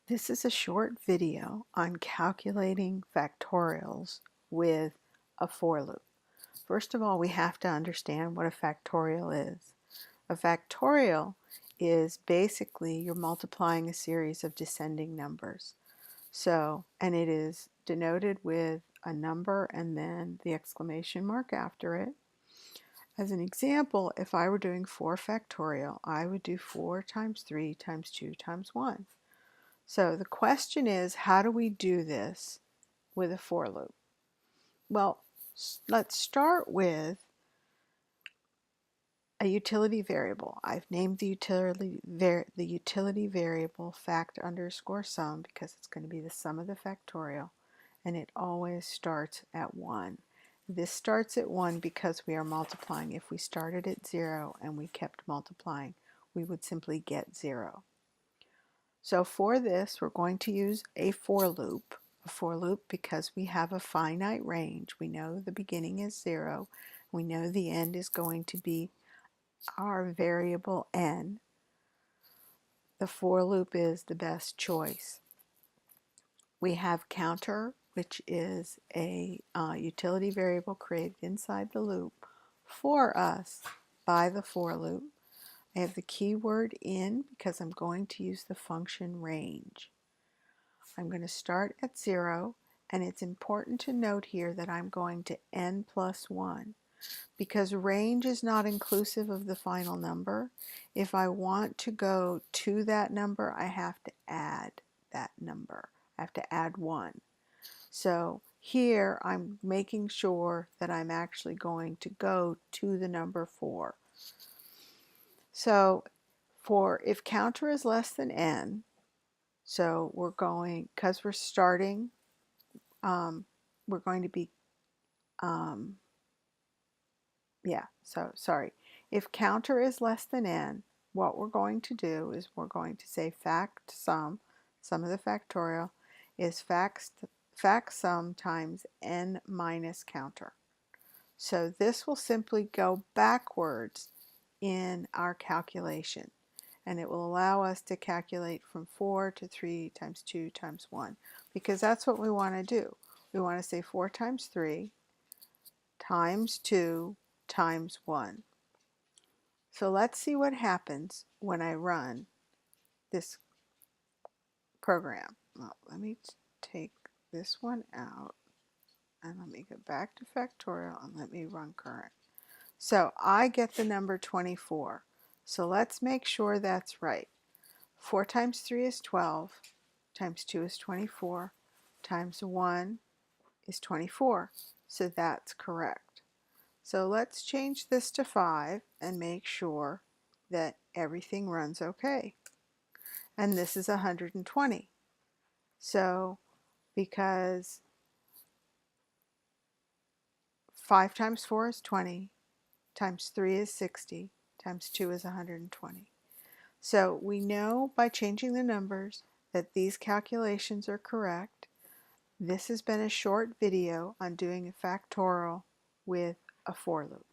This is a short video on calculating factorials with a for loop. First of all, we have to understand what a factorial is. A factorial is basically you're multiplying a series of descending numbers. And it is denoted with a number and then the exclamation mark after it. As an example, if I were doing 4 factorial, I would do 4 times 3 times 2 times 1. So the question is, how do we do this with a for loop? Well, let's start with a utility variable. I've named the utility variable fact underscore sum because it's going to be the sum of the factorial, and it always starts at 1. This starts at 1 because we are multiplying. If we started at 0 and we kept multiplying, we would simply get 0. So for this, we're going to use a for loop. A for loop because we have a finite range. We know the beginning is 0. We know the end is going to be our variable n. The for loop is the best choice. We have counter, which is a utility variable created inside the loop for us by the for loop. I have the keyword in because I'm going to use the function range. I'm going to start at 0, and it's important to note here that I'm going to n plus 1 because range is not inclusive of the final number. If I want to go to that number, I have to add that number. I have to add 1. So here I'm making sure that I'm actually going to go to the number 4. So if counter is less than n, so we're going, because we're starting, we're going to be, if counter is less than n, what we're going to do is we're going to say fact sum of the factorial, is fact sum times n minus counter. So this will simply go backwards in our calculation, and it will allow us to calculate from 4 to 3 times 2 times 1, because that's what we want to do. We want to say 4 times 3 times 2 times 1. So let's see what happens when I run this program. Well, let me take this one out, and let me go back to factorial, and let me run current. So I get the number 24. So let's make sure that's right. 4 times 3 is 12, times 2 is 24, times 1 is 24. So that's correct. So let's change this to 5 and make sure that everything runs okay. And this is 120. So because 5 times 4 is 20, times 3 is 60, times 2 is 120. So we know by changing the numbers that these calculations are correct. This has been a short video on doing a factorial with a for loop.